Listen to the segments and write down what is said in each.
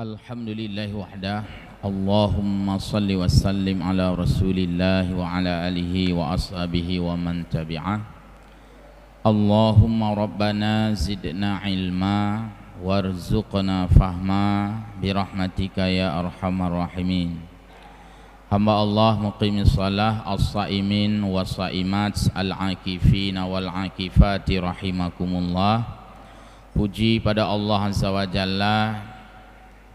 Alhamdulillah wahdah. Allahumma salli wa sallim ala rasulillah wa ala alihi wa ashabihi wa man tabi'ah. Allahumma rabbana zidna ilma warzuqna fahma birahmatika ya arhamar rahimin. Hamba Allah muqimis salah as-saimin wa saimat al-akifin wal akifati rahimakumullah. Puji pada Allah Azza wa Jalla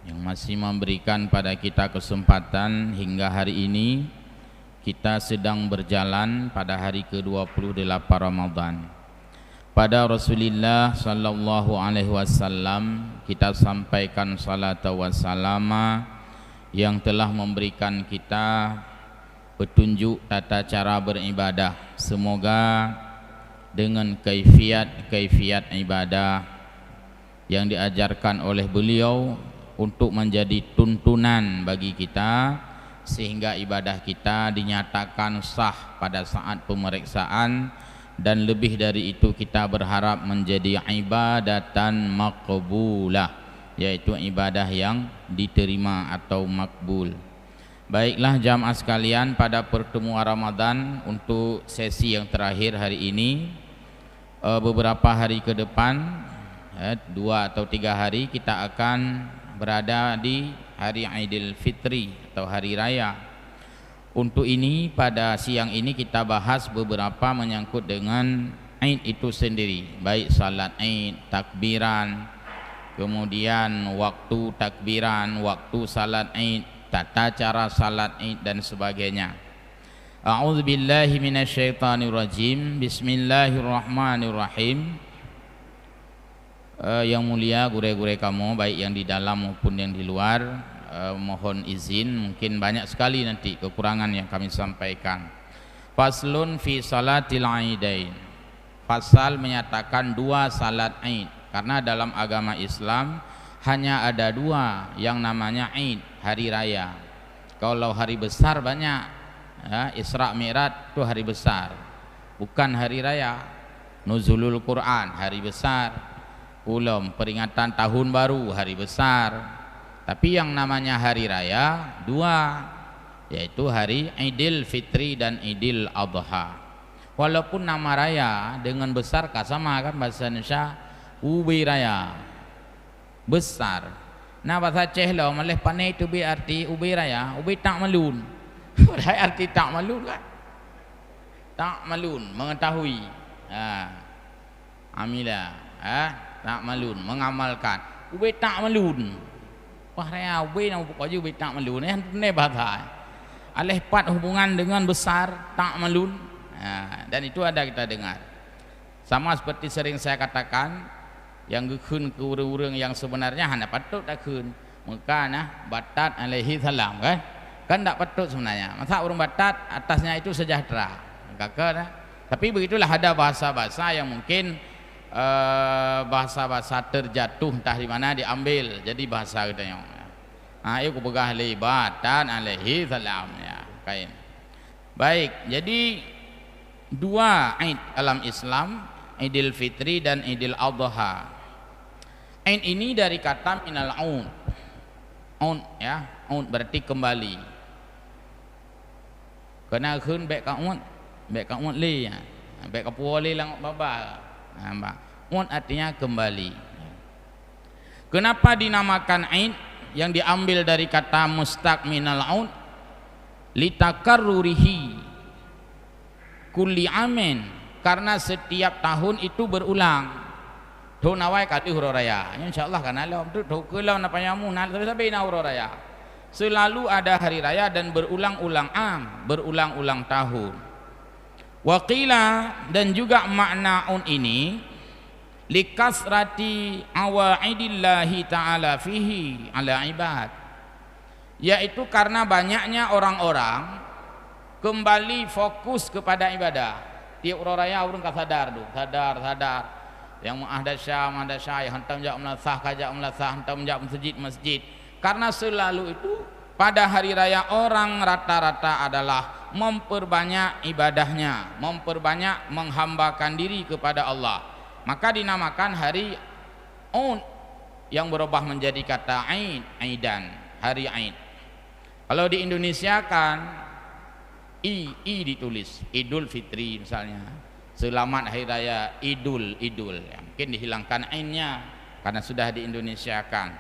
yang masih memberikan pada kita kesempatan hingga hari ini. Kita sedang berjalan pada hari ke-28 Ramadan. Pada Rasulullah sallallahu alaihi wasallam kita sampaikan salat wa salama yang telah memberikan kita petunjuk tata cara beribadah. Semoga dengan kaifiat ibadah yang diajarkan oleh beliau untuk menjadi tuntunan bagi kita, sehingga ibadah kita dinyatakan sah pada saat pemeriksaan, dan lebih dari itu kita berharap menjadi ibadatan maqbulah, yaitu ibadah yang diterima atau makbul. Baiklah jamaah sekalian, pada pertemuan Ramadan untuk sesi yang terakhir hari ini, beberapa hari ke depan, 2 atau 3 hari kita akan berada di hari Idul Fitri atau hari raya. Untuk ini pada siang ini kita bahas beberapa menyangkut dengan Id itu sendiri, baik salat Id, takbiran, kemudian waktu takbiran, waktu salat Id, tata cara salat Id dan sebagainya. A'udzubillahi minasyaitonirrajim. Bismillahirrahmanirrahim. Yang mulia gure-gure kamu, baik yang di dalam maupun yang di luar, mohon izin, mungkin banyak sekali nanti kekurangan yang kami sampaikan. Faslun fi salatil aidain. Fasal menyatakan 2 salat Id, karena dalam agama Islam hanya ada 2 yang namanya Id, hari raya. Kalau hari besar banyak, ya, Isra Mi'raj itu hari besar, bukan hari raya. Nuzulul Quran hari besar, peringatan tahun baru hari besar. Tapi yang namanya hari raya 2, yaitu hari Idul Fitri dan Idul Adha. Walaupun nama raya dengan besar sama kan, bahasa Indonesia ubi raya besar. Nah bahasa Aceh lah malih panai itu berarti ubi raya, ubi tak malun. Arti tak malun kan, tak malun mengetahui, amilah, tak malun mengamalkan, ubi tak malun. Wah raya ubi nak buka je ubi tak malun. Ini bahasa alih pat hubungan dengan besar tak malun. Dan itu ada kita dengar. Sama seperti sering saya katakan, yang gekun ke urang-urang yang sebenarnya hanya patut tak kun. Maka nah Batat alaihi salam kan tak patut sebenarnya. Masa orang Batat atasnya itu sejahtera. Kakak, tapi begitulah, ada bahasa-bahasa yang mungkin bahasa-bahasa terjatuh entah di mana diambil jadi bahasa katanya. Aku pegah libatan alaihi salam ya, kain. Baik, jadi 2 Id dalam Islam, Idul Fitri dan Idul Adha. Id ini dari kata minal aun. Aun ya, aun berarti kembali. Kena khun baik ka aun li ya. Baik ka puo li lang baba. Id artinya kembali. Kenapa dinamakan Id yang diambil dari kata mustaq minal aun? Litakarrurihi kulli amin, karena setiap tahun itu berulang. Tu nawai kati huru raya. Insyaallah kan alam tu kalau napa nyamu sampai na huru raya. Selalu ada hari raya dan berulang-ulang berulang-ulang tahun. Waqila, dan juga makna un ini likasrati awaidillahi ta'ala fihi ala ibad, yaitu karena banyaknya orang-orang kembali fokus kepada ibadah. Tiap raya orang sadar yang muahdasyah yang hantam jak melasah kajak melasah, hantam jak masjid. Karena selalu itu pada hari raya orang rata-rata adalah memperbanyak ibadahnya, memperbanyak menghambakan diri kepada Allah. Maka dinamakan hari yang berubah menjadi kata Aid, Aidan, hari Aid. Kalau di Indonesia kan I ditulis, Idul Fitri misalnya, selamat hari raya Idul, ya, mungkin dihilangkan ainnya karena sudah di Indonesia kan.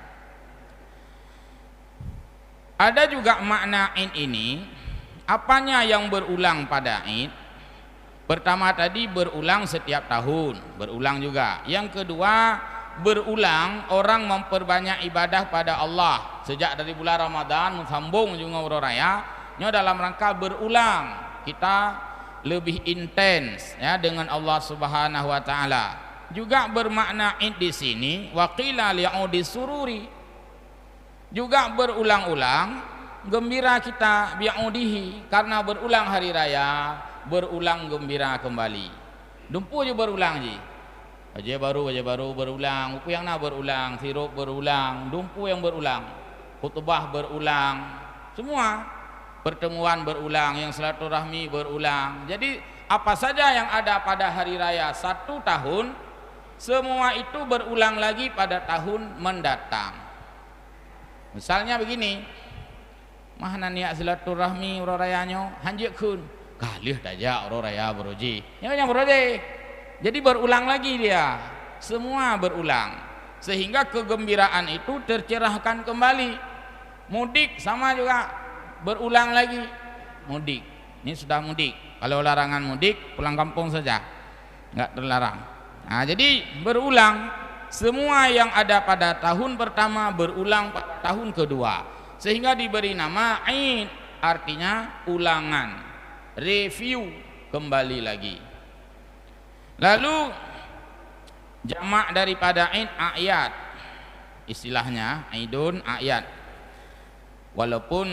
Ada juga makna Aid ini, apanya yang berulang pada Aid? Pertama tadi berulang setiap tahun, berulang juga. Yang kedua, berulang orang memperbanyak ibadah pada Allah sejak dari bulan Ramadan sambung juga Hari Raya nya dalam rangka berulang kita lebih intens ya dengan Allah Subhanahu wa taala. Juga bermakna Id di sini waqila li'udi sururi, juga berulang-ulang gembira kita bi'udihi, karena berulang hari raya berulang gembira kembali. Dumpu je berulang je. Aja baru berulang, buku yang nak berulang, sirup berulang, dumpu yang berulang, khutbah berulang, semua pertemuan berulang, yang silaturahmi berulang. Jadi apa saja yang ada pada hari raya satu tahun, semua itu berulang lagi pada tahun mendatang. Misalnya begini, mana niat silaturahmi Hari Rayanya hanjekun, kalih daja Hari Raya beroji, yang beroji. Jadi berulang lagi dia, semua berulang, sehingga kegembiraan itu tercerahkan kembali. Mudik sama juga, berulang lagi mudik. Ini sudah mudik, kalau larangan mudik pulang kampung saja, nggak terlarang. Nah, jadi berulang, semua yang ada pada tahun pertama berulang pada tahun kedua, sehingga diberi nama Aid, artinya ulangan, review, kembali lagi. Lalu jamak daripada Aid ayat, istilahnya Aidun ayat. Walaupun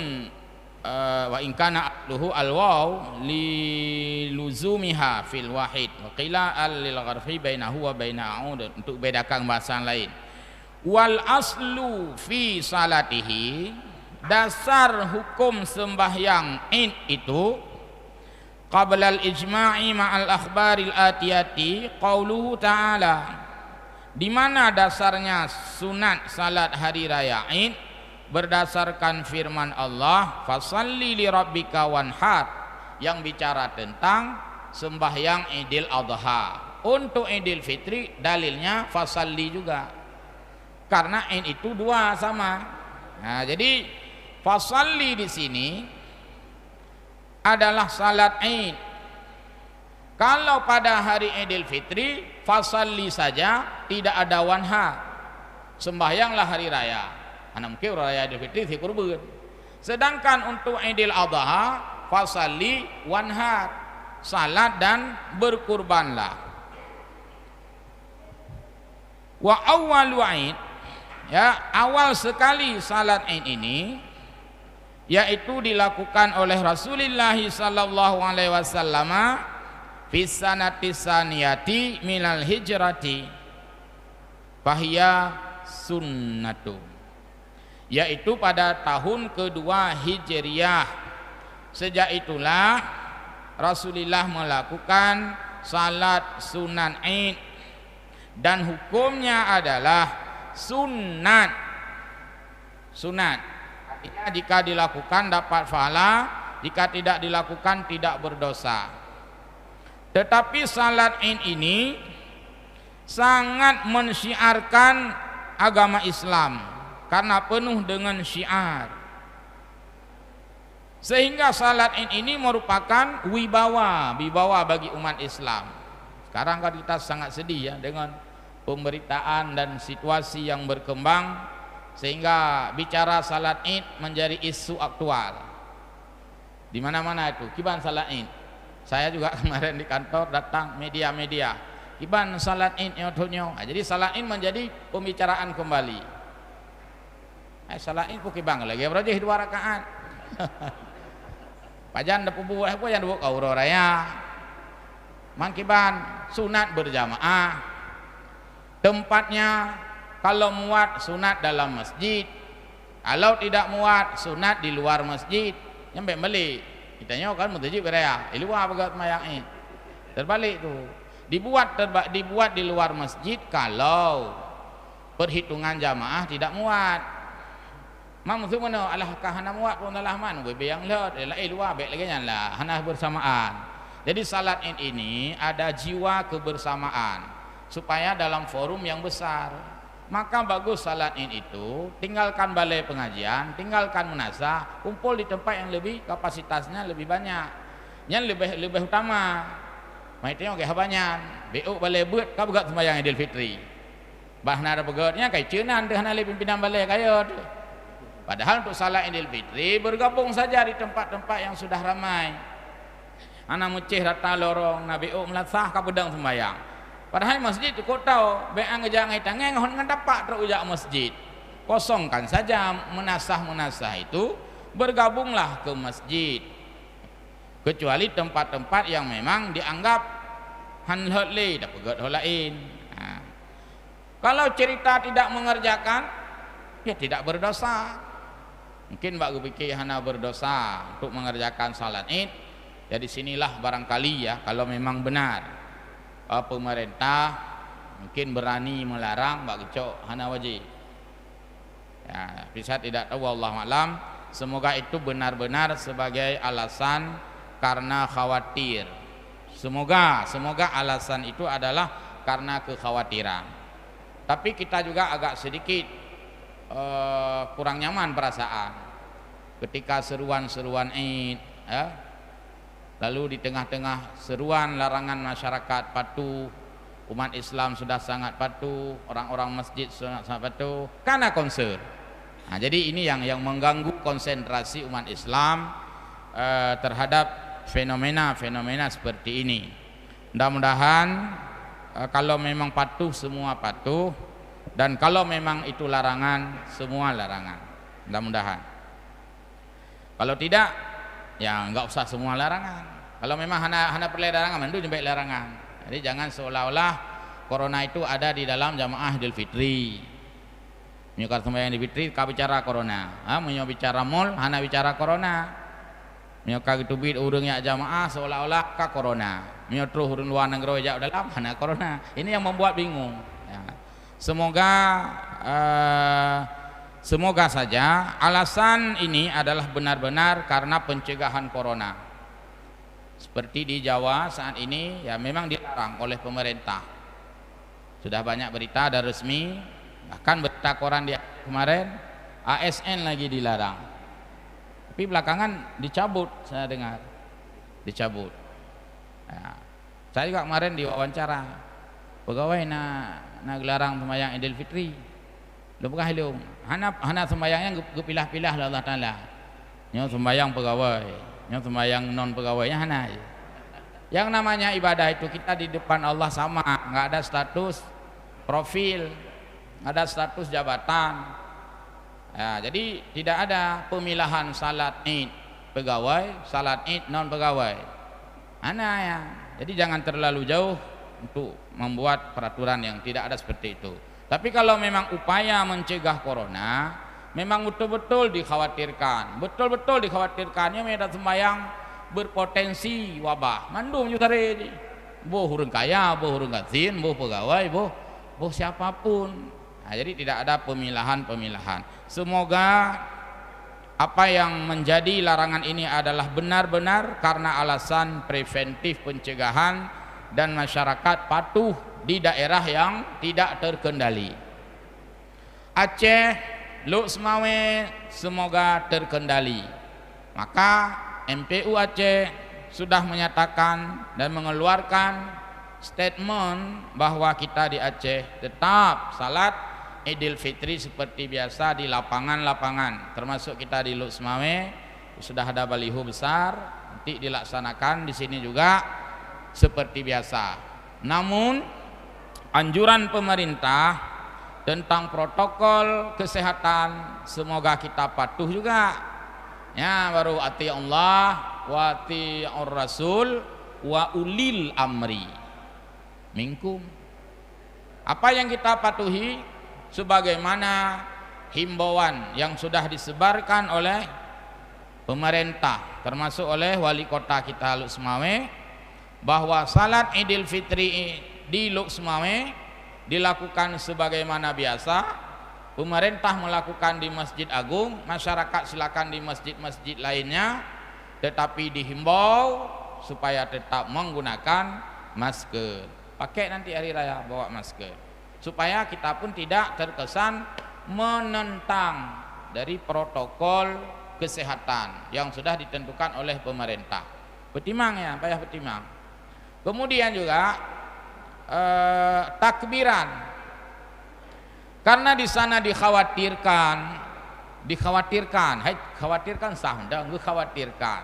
wa in kana aqluhu alwaw li luzumiha fil wahid wa qila al lil gharfi bainahu wa baina aud, untuk bedakan bahasa lain. Wal aslu fi salatihi, dasar hukum sembahyang Aid itu qabla al-ijma'i ma'al akhbaril atiyati qauluhu ta'ala, di mana dasarnya sunat salat hari raya Aid berdasarkan firman Allah fasalli li rabbika wanhar, yang bicara tentang sembahyang Idul Adha. Untuk Idul Fitri dalilnya fasalli juga, karena Aid itu dua sama. Nah, jadi fasalli di sini adalah salat Aid. Kalau pada hari Idul Fitri fasalli saja, tidak ada wanhar, sembahyanglah hari raya. Ana mungkin raya Idul Fitri si kurban. Sedangkan untuk Idul Adha fasalli wanhar, salat dan berkurbanlah. Wa awwalu Aid, ya, awal sekali salat Aid ini yaitu dilakukan oleh Rasulullah sallallahu alaihi wasallam fi sanati saniyati minal hijrati fahiya sunnatu, yaitu pada tahun kedua Hijriah. Sejak itulah Rasulullah melakukan salat sunan Aid, dan hukumnya adalah sunat. Jika dilakukan dapat pahala, jika tidak dilakukan tidak berdosa. Tetapi salat Aid ini sangat mensyiarkan agama Islam karena penuh dengan syiar, sehingga salat Aid ini merupakan wibawa bagi umat Islam. Sekarang kan kita sangat sedih ya dengan pemberitaan dan situasi yang berkembang, sehingga bicara salat Aid menjadi isu aktual di mana-mana. Itu kiban salat Aid, saya juga kemarin di kantor datang media-media, kiban salat Aid nyotonyo. Jadi salat Aid menjadi pembicaraan kembali. Salat Aid kiban lagi berarti 2 rakaat. Pajan dapat buat apa yang buat kau raya, mangkiban sunat berjamaah, tempatnya kalau muat sunat dalam masjid, kalau tidak muat sunat di luar masjid. Nyampe balik kita kan mutajib beraya di luar bagat mayang Aid, terbalik tuh dibuat di luar masjid kalau perhitungan jamaah tidak muat. Mam tu mana alahkah hana muat pun dalah man we yang lot luar baik lagi lah hana bersamaan. Jadi salat Id ini ada jiwa kebersamaan supaya dalam forum yang besar. Maka bagus salat Id itu tinggalkan balai pengajian, tinggalkan munazah, kumpul di tempat yang lebih kapasitasnya lebih banyak. Yang lebih utama. Mai tengok ke habanyan, beuk balai beut ka begat sembahyang Idul Fitri. Bahna ada begatnya kai ceunan teh hana le pimpinan balai kaya tu. Padahal untuk salat Idul Fitri bergabung saja di tempat-tempat yang sudah ramai. Ana mucih datang lorong nabi melasah ka pedang sembahyang. Padahal masjid tu kau tahu, beang ngejangai tangan ngan dapat terujak masjid. Kosongkan saja munasah itu, bergabunglah ke masjid. Kecuali tempat-tempat yang memang dianggap hanhot le dak pegat lain. Kalau cerita tidak mengerjakan, ya tidak berdosa. Mungkin bak pikir hana berdosa untuk mengerjakan salat Id. Ya di sinilah barangkali ya kalau memang benar pemerintah mungkin berani melarang bak kecok hana wajib. Ya, bisa tidak tahu wallahu alam. Semoga itu benar-benar sebagai alasan karena khawatir. Semoga alasan itu adalah karena kekhawatiran. Tapi kita juga agak sedikit kurang nyaman perasaan ketika seruan-seruan Id ya. Lalu di tengah-tengah seruan larangan masyarakat patuh, umat Islam sudah sangat patuh, orang-orang masjid sangat patuh karena konser. Nah, jadi ini yang mengganggu konsentrasi umat Islam terhadap fenomena-fenomena seperti ini. Mudah-mudahan kalau memang patuh semua patuh, dan kalau memang itu larangan semua larangan. Mudah-mudahan. Kalau tidak, ya enggak usah semua larangan. Kalau memang hana perlu larangan, mandu jembek larangan. Jadi jangan seolah-olah corona itu ada di dalam jamaah Idul Fitri. Menyukar sembahyang Idul Fitri, kau bicara corona. Menyuk bicara mall, hana bicara corona. Menyukar itu bid urungnya jamaah seolah-olah ka corona. Menyuk terus urung luar negeri jauh dalam hana corona. Ini yang membuat bingung. Ya. Semoga saja alasan ini adalah benar-benar karena pencegahan corona. Seperti di Jawa saat ini ya memang dilarang oleh pemerintah. Sudah banyak berita dan resmi, bahkan berita koran di kemarin ASN lagi dilarang. Tapi belakangan dicabut, saya dengar. Dicabut. Ya. Saya juga kemarin diwawancara pegawai nak gelarang sembahyang Idul Fitri. Lupakah ilung hana sembahyangnya pilah-pilah Allah Taala. Nyo sembahyang pegawai, nyo sembahyang non pegawainya hana. Yang namanya ibadah itu kita di depan Allah sama, enggak ada status profil, enggak ada status jabatan. Ya, jadi tidak ada pemilahan salat Id pegawai, salat Id non pegawai. Hana ya. Jadi jangan terlalu jauh untuk membuat peraturan yang tidak ada seperti itu. Tapi kalau memang upaya mencegah corona memang betul-betul dikhawatirkan, betul-betul dikhawatirkannya medan sembahyang berpotensi wabah. Mandum juga tadi, boh hurung kaya, boh hurung gazin, boh pegawai, boh siapapun. Nah, jadi tidak ada pemilahan. Semoga apa yang menjadi larangan ini adalah benar-benar karena alasan preventif pencegahan dan masyarakat patuh di daerah yang tidak terkendali. Aceh, Luk Semawe semoga terkendali. Maka MPU Aceh sudah menyatakan dan mengeluarkan statement bahwa kita di Aceh tetap salat Idul Fitri seperti biasa di lapangan-lapangan, termasuk kita di Luk Semawe sudah ada baliho besar, nanti dilaksanakan di sini juga seperti biasa. Namun anjuran pemerintah tentang protokol kesehatan semoga kita patuh juga. Ya, baru ati Allah wa ati Rasul wa ulil amri minkum. Apa yang kita patuhi sebagaimana himbauan yang sudah disebarkan oleh pemerintah termasuk oleh wali kota kita Luk Semawe bahwa salat Idul Fitri di Luk Semawe dilakukan sebagaimana biasa. Pemerintah melakukan di Masjid Agung, masyarakat silakan di masjid-masjid lainnya, tetapi dihimbau supaya tetap menggunakan masker. Pakai nanti hari raya bawa masker, supaya kita pun tidak terkesan menentang dari protokol kesehatan yang sudah ditentukan oleh pemerintah. Pertimang ya, payah pertimang. Kemudian juga takbiran, karena di sana dikhawatirkan sah, dikhawatirkan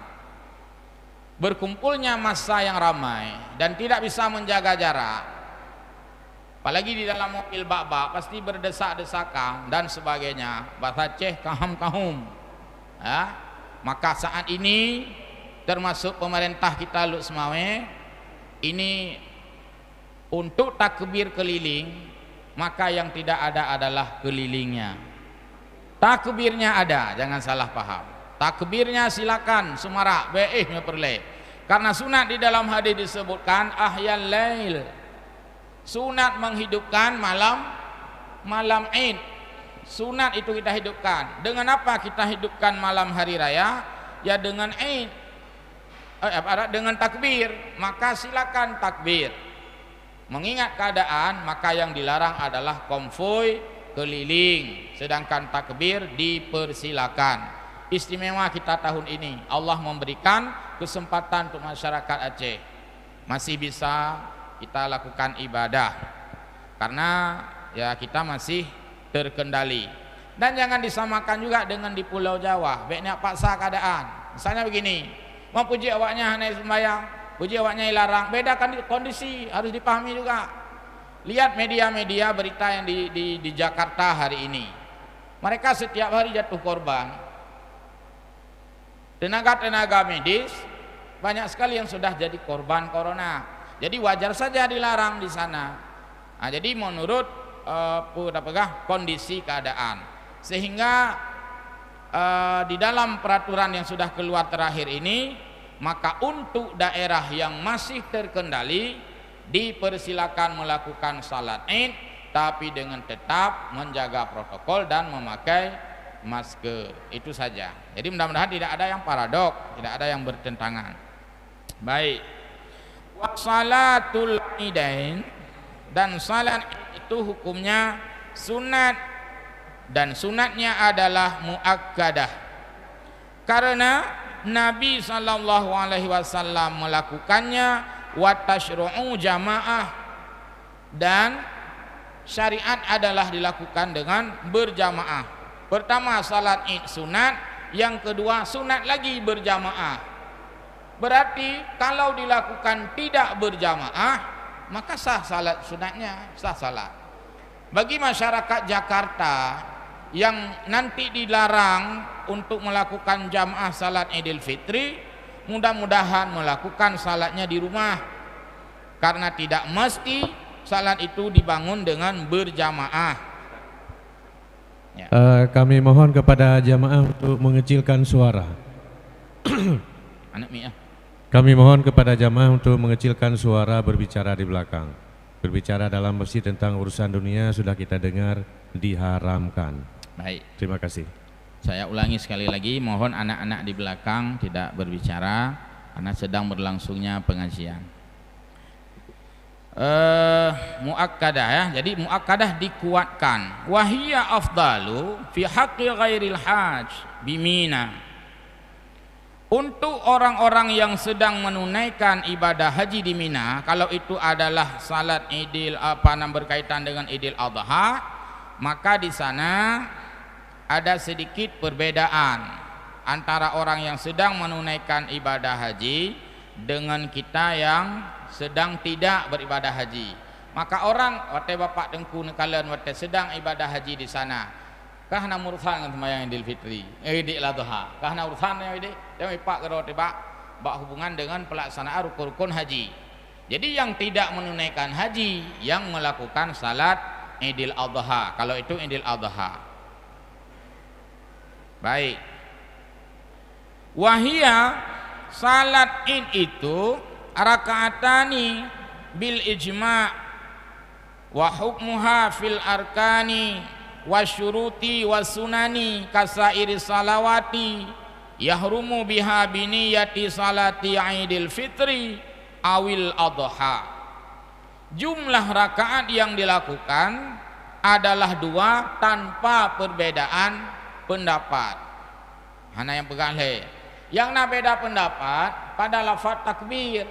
berkumpulnya massa yang ramai dan tidak bisa menjaga jarak, apalagi di dalam mobil bak-bak pasti berdesak-desakan dan sebagainya, bahasa Aceh kahum-kahum ya. Maka saat ini termasuk pemerintah kita Luk Semawe ini untuk takbir keliling, maka yang tidak ada adalah kelilingnya. Takbirnya ada, jangan salah paham. Takbirnya silakan semarak beih perle. Karena sunat di dalam hadis disebutkan ahyal lail. Sunat menghidupkan malam Id. Sunat itu kita hidupkan. Dengan apa kita hidupkan malam hari raya? Ya dengan Id. Dengan takbir. Maka silakan takbir. Mengingat keadaan, maka yang dilarang adalah konvoi keliling, sedangkan takbir dipersilakan. Istimewa kita tahun ini, Allah memberikan kesempatan untuk masyarakat Aceh masih bisa kita lakukan ibadah, karena ya kita masih terkendali. Dan jangan disamakan juga dengan di Pulau Jawa, baiknya paksa keadaan. Misalnya begini, mau puji awaknya hanya sembahyang, puji awaknya larang, beda kan kondisi, harus dipahami juga. Lihat media-media berita yang di Jakarta hari ini, mereka setiap hari jatuh korban. Tenaga-tenaga medis banyak sekali yang sudah jadi korban corona, jadi wajar saja dilarang di sana. Nah, jadi menurut kondisi keadaan, sehingga di dalam peraturan yang sudah keluar terakhir ini, maka untuk daerah yang masih terkendali dipersilakan melakukan salat Id, tapi dengan tetap menjaga protokol dan memakai masker. Itu saja. Jadi mudah-mudahan tidak ada yang paradok, tidak ada yang bertentangan. Baik. Wa salatul idain, dan salat itu hukumnya sunat, dan sunatnya adalah muakkadah. Karena Nabi SAW melakukannya, wa tasyru'u jamaah, dan syariat adalah dilakukan dengan berjamaah. Pertama salat Id sunat, yang kedua sunat lagi berjamaah. Berarti kalau dilakukan tidak berjamaah, maka sah salat sunatnya, sah salat. Bagi masyarakat Jakarta yang nanti dilarang untuk melakukan jamaah salat Idul Fitri, mudah-mudahan melakukan salatnya di rumah, karena tidak mesti salat itu dibangun dengan berjamaah ya. Kami mohon kepada jamaah untuk mengecilkan suara. Kami mohon kepada jamaah untuk mengecilkan suara berbicara di belakang. Berbicara dalam masjid tentang urusan dunia sudah kita dengar diharamkan. Baik, terima kasih. Saya ulangi sekali lagi, mohon anak-anak di belakang tidak berbicara karena sedang berlangsungnya pengajian. Muakkadah ya. Jadi muakkadah dikuatkan. Wahiyya afdalu fi haqqi ghairil hajj bimina. Untuk orang-orang yang sedang menunaikan ibadah haji di Mina, kalau itu adalah salat Idul berkaitan dengan Idul Adha, maka di sana ada sedikit perbedaan antara orang yang sedang menunaikan ibadah haji dengan kita yang sedang tidak beribadah haji. Maka orang wate bapak tengku nekalan wate sedang ibadah haji di sana, kahna urusan dengan sembahyang Idul Fitri, Idul Adha, kahna urusannya ini dia pak karo tebak bak hubungan dengan pelaksanaan rukun haji. Jadi yang tidak menunaikan haji yang melakukan salat Idul Adha, kalau itu Idul Adha. Baik. Wahia salat Id itu rakaatani bil ijma', wa hukmuha fil arkani wasyuruti wasunani kasairi salawati yahrumu biha biniyati salati Idul Fitri awil adha. Jumlah rakaat yang dilakukan adalah 2 tanpa perbedaan pendapat. Hana yang pegang le. Yang nak beda pendapat pada lafaz takbir.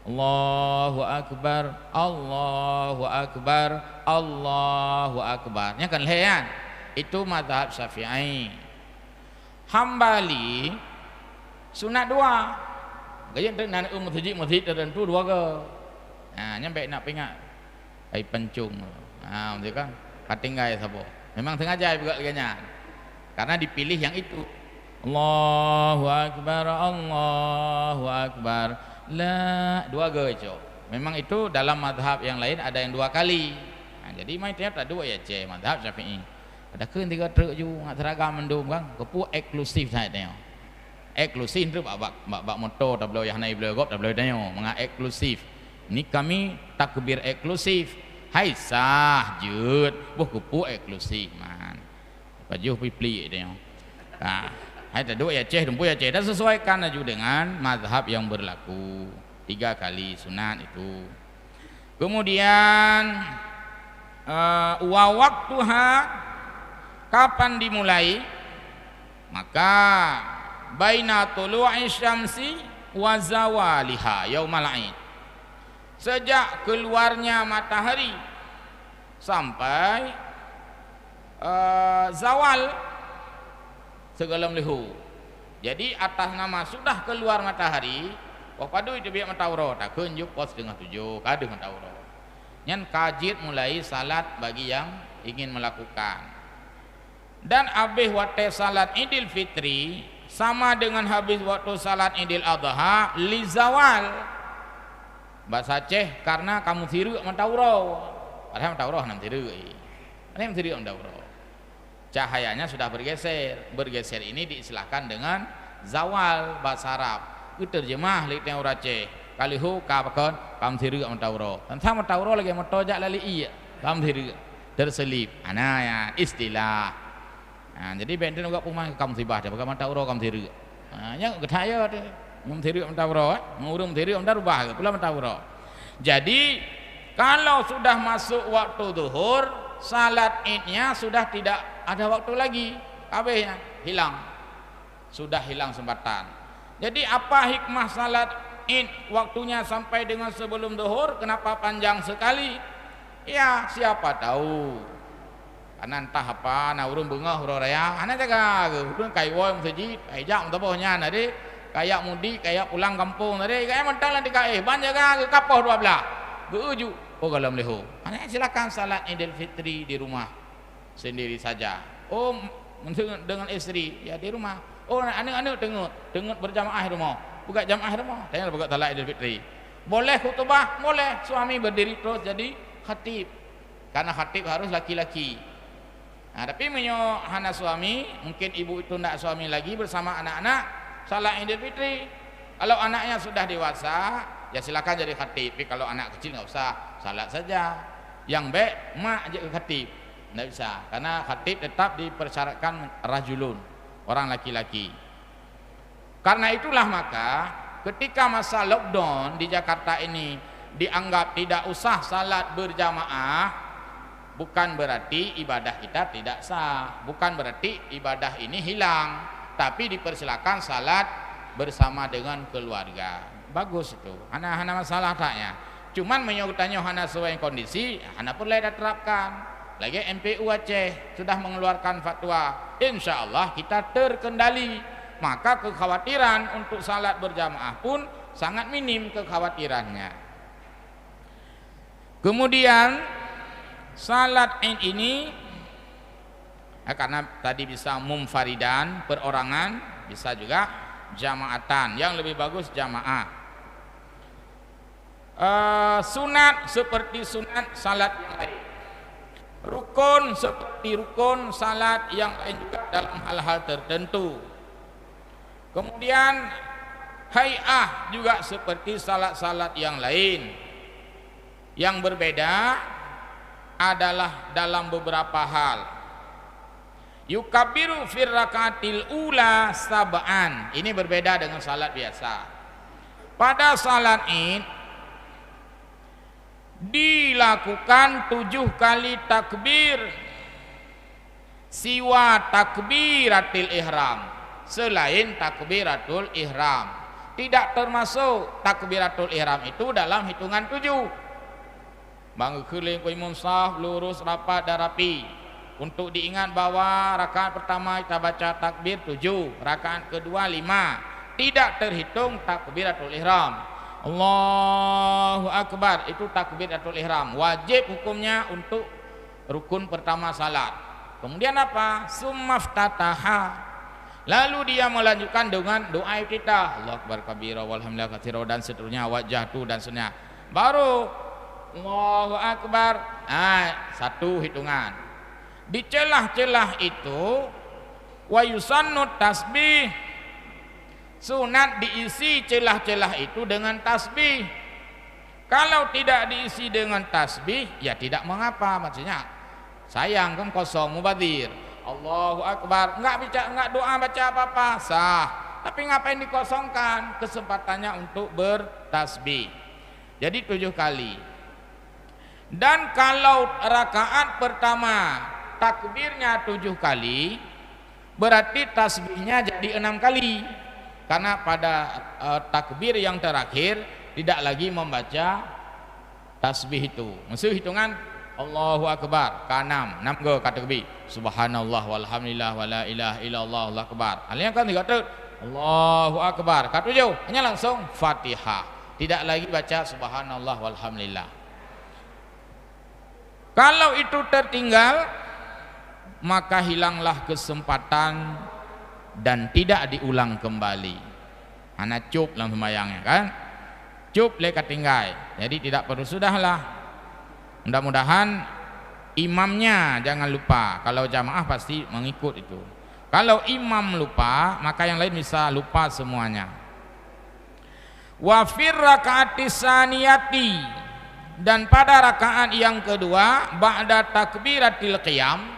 Allahu akbar, Allahu akbar, Allahu akbar. Nya kan le kan? Itu mazhab Syafi'i. Hambali sunat 2. Gaya nak masjid tertentu 2 ke. Nah, nyampe nak pingat. Ai pencung. Ah, betul kan? Katinggai sabo. Memang sengaja juga liganya. Karena dipilih yang itu. Allahu akbar, Allahu akbar. La 2 gejo. Memang itu dalam mazhab yang lain ada yang 2 kali. Nah, jadi mai tiap tak 2 ya ce mazhab Syafi'i. Ada keun 3 truk ju ngak seragam mendum kan. Kepu eksklusif saya tengok. Eksklusif tu bak motor tak boleh yang naik boleh gop tak boleh tengok. Menga eksklusif. Ni kami takbir eksklusif. Hai sah jut buh kepu eksklusif man. Baju pipli tengok. Nah, hai tak 2 ya ceh dumpu ya ceh dan sesuaikan aju dengan mazhab yang berlaku 3 kali sunat itu. Kemudian wa waktuha kapan dimulai? Maka baina tulu'i syamsi wa zawaliha yaumal Id. Sejak keluarnya matahari sampai zawal segalam lehu. Jadi atas nama sudah keluar matahari, padu itu biak matahari, tak kunjuk pos 6:30, kadu matahari. Nyan kajit mulai salat bagi yang ingin melakukan. Dan habis waktu salat Idul Fitri sama dengan habis waktu salat Idul Adha li zawal. Bahasa Aceh karena kamu tiru matahari. Padahal matahari nam tiru. Ini tiru matahari. Cahayanya sudah bergeser ini diistilahkan dengan zawal bahasa Arab. Itu terjemah li teng orang Aceh. Kalihu ka pakon kam thiru matawro. Tentang matawro lagi motojak lali iya. Kam thiru terselip. Ana ya istilah. Nah, jadi benten juga pumah kam sibah dia pakai matawro kam thiru. Nah, nya gedaya de. Ngum thiru matawro, ngurung thiru amdar ubah pula matawro. Jadi kalau sudah masuk waktu zuhur, salat Idnya sudah tidak ada waktu lagi, kabehnya hilang, sudah hilang sempatan. Jadi apa hikmah salat Id waktunya sampai dengan sebelum zuhur? Kenapa panjang sekali? Ya siapa tahu, karena entah apa, na urung bunga huru raya, ana jaga, urung kai woi masjid, kai jam tabohnya nade, kayak mudik, kayak pulang kampung nade, kayak mentang nanti kai, ban jaga ke kapoh 12. Beruju oh galam leho. Ana silakan salat Idul Fitri di rumah sendiri saja. Oh dengan istri ya di rumah. Oh anak-anak dengut berjamaah di rumah. Buka jamaah di rumah. Tanya buka salat Idul Fitri. Boleh khutbah, boleh suami berdiri terus jadi khatib. Karena khatib harus laki-laki. Nah, tapi menyo hana suami, mungkin ibu itu tidak suami lagi bersama anak-anak salat Idul Fitri. Kalau anaknya sudah dewasa, ya silakan jadi khatib. Tapi kalau anak kecil nggak usah, salat saja. Yang baik mak jadi khatib, nggak bisa. Karena khatib tetap dipersyaratkan rajulun, orang laki-laki. Karena itulah maka ketika masa lockdown di Jakarta ini dianggap tidak usah salat berjamaah, bukan berarti ibadah kita tidak sah, bukan berarti ibadah ini hilang, tapi dipersilakan salat bersama dengan keluarga. Bagus itu, hana masalah taknya. Cuman menyangkutannya hana sesuai kondisi, hana perlu diterapkan. Lagi MPU Aceh sudah mengeluarkan fatwa, insya Allah kita terkendali. Maka kekhawatiran untuk salat berjamaah pun sangat minim kekhawatirannya. Kemudian salat Id ini karena tadi bisa mumfaridan perorangan, bisa juga jamaatan. Yang lebih bagus jamaah. Sunat seperti sunat salat yang lain, rukun seperti rukun salat yang lain juga dalam hal-hal tertentu. Kemudian hay'ah juga seperti salat-salat yang lain. Yang berbeda adalah dalam beberapa hal. Yukabiru fir rakaatil ula sab'an. Ini berbeda dengan salat biasa. Pada salat Id dilakukan 7 kali takbir siwa takbiratil ihram, selain takbiratul ihram. Tidak termasuk takbiratul ihram itu dalam hitungan 7. Bangun keliling ku imam saf lurus rapat dan rapi. Untuk diingat bahwa rakaat pertama kita baca takbir 7, rakaat kedua 5. Tidak terhitung takbiratul ihram. Allahu Akbar itu takbiratul ihram. Wajib hukumnya untuk rukun pertama salat. Kemudian apa? Summaftataha. Lalu dia melanjutkan dengan doa kita. Allahu Akbar kabira walhamdulillah katsira dan seterusnya, wajhatu dan seterusnya. Baru Allahu Akbar. Satu hitungan. Di celah-celah itu wa yusannu tasbih, sunat diisi celah-celah itu dengan tasbih. Kalau tidak diisi dengan tasbih ya tidak mengapa, maksudnya sayang kan kosong mubadzir. Allahu Akbar enggak doa baca apa-apa sah, tapi ngapain dikosongkan kesempatannya untuk bertasbih. Jadi 7 kali. Dan kalau rakaat pertama takbirnya 7 kali, berarti tasbihnya jadi 6 kali. Karena pada takbir yang terakhir tidak lagi membaca tasbih itu. Maksud hitungan Allahu Akbar ke-6, 6 ke takbir. Subhanallah walhamdulillah wala ilaha illallah Allahu Akbar. Alnya kan 3 Allahu Akbar. Ke-7 hanya langsung Fatihah. Tidak lagi baca subhanallah walhamdulillah. Kalau itu tertinggal maka hilanglah kesempatan dan tidak diulang kembali. Anak cup dalam sembahyangnya kan, cup leka tinggai, jadi tidak perlu, sudahlah. Mudah-mudahan imamnya jangan lupa. Kalau jamaah pasti mengikut itu. Kalau imam lupa maka yang lain bisa lupa semuanya. Wa fir rakaatis saniyati, dan pada rakaat yang kedua ba'da takbiratil qiyam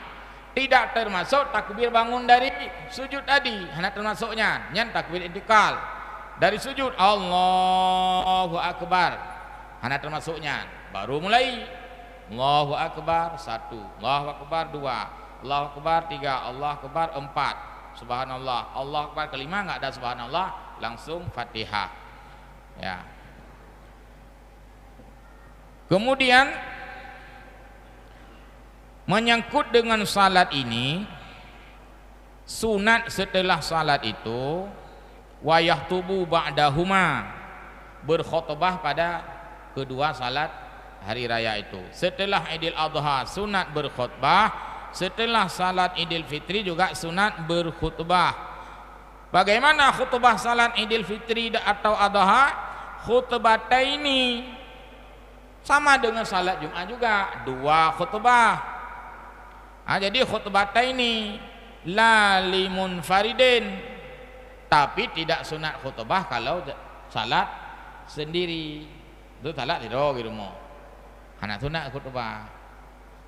tidak termasuk takbir bangun dari sujud tadi, hanya termasuknya nyan takbir intikal dari sujud Allahu Akbar, hanya termasuknya. Baru mulai Allahu Akbar 1, Allahu Akbar 2, Allahu Akbar 3, Allahu Akbar 4, Subhanallah, Allahu Akbar kelima enggak ada Subhanallah, langsung Fatihah. Ya. Kemudian menyangkut dengan salat ini, sunat setelah salat itu wayah tubuh ba'dahuma, berkhutbah pada kedua salat hari raya itu. Setelah Idul Adha sunat berkhutbah, setelah salat Idul Fitri juga sunat berkhutbah. Bagaimana khutbah salat Idul Fitri atau Adha? Khutbataini, sama dengan salat Jumat juga, 2 khutbah. Jadi khutbataini la limunfaridin, tapi tidak sunat khutbah kalau salat sendiri. Itu salat tidur di rumah. Hanya sunat khutbah.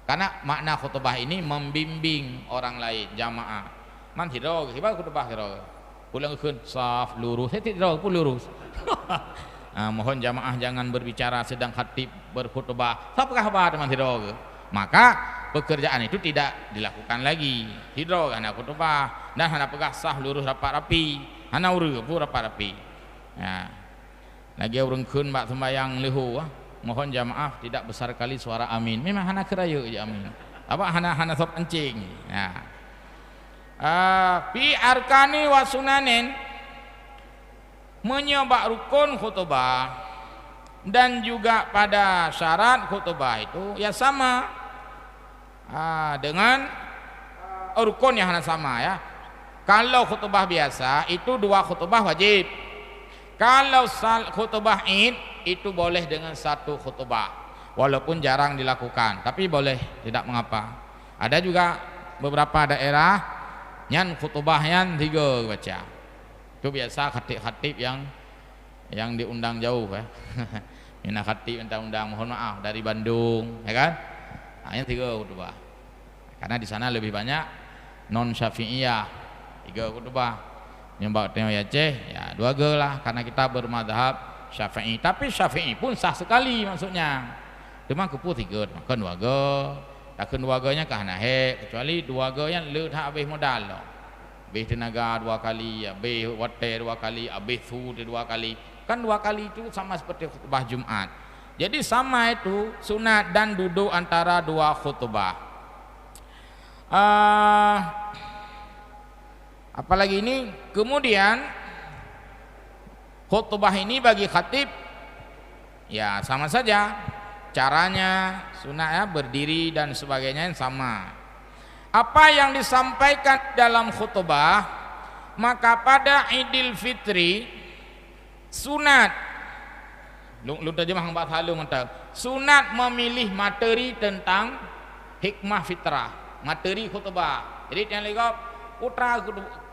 Karena makna khutbah ini membimbing orang lain, jamaah. Man tidur, siapa khutbah tidur? Pulang ke saf lurus, tidur pun lurus. Mohon jamaah jangan berbicara sedang khatib berkhutbah. Apakah apa teman tidur? Maka pekerjaan itu tidak dilakukan lagi. Hidro hanya khutbah dan hanya pegah sah lurus rapat rapi, hanya urus pun rapat rapi. Ya. Lagi urang kun bak sembayang lehu, mohon jamaah tidak besar kali suara amin. Memang hanya kerayu aja amin. Apa hanya sop kencing. Ya. Fi arkani wa sunanin, menyebab rukun khutbah dan juga pada syarat khutbah itu ya sama dengan rukun yang sama ya. Kalau khutbah biasa itu 2 khutbah wajib. Kalau khutbah Id itu boleh dengan 1 khutbah, walaupun jarang dilakukan, tapi boleh, tidak mengapa. Ada juga beberapa daerah nyan khutbahnya 3 baca. Itu biasa khatib-khatib yang diundang jauh ya. Mina khatib undang-undang, mohon maaf dari Bandung, ya kan? Hanya 3 khutbah. Karena di sana lebih banyak non Syafi'iyah. 3 khutbah. Yang bawa tengok ya Aceh, ya 2 lah karena kita bermadhab Syafi'i. Tapi Syafi'i pun sah sekali maksudnya. Cuma kupu 3, makan 2. Takkan 2-nya ke Hanahe, kecuali 2 yang le tak habis modal loh. Habis tenaga 2 kali, habis hotel 2 kali, habis food 2 kali. Kan 2 kali itu sama seperti khutbah Jumat. Jadi sama itu sunat dan duduk antara 2 khutbah. Apalagi ini kemudian khutbah ini bagi khatib ya sama saja caranya sunat ya, berdiri dan sebagainya yang sama. Apa yang disampaikan dalam khutbah maka pada Idul Fitri sunat lu terjemah hang halu mantap sunat memilih materi tentang hikmah fitrah, materi khutbah. Jadi yang lagi putra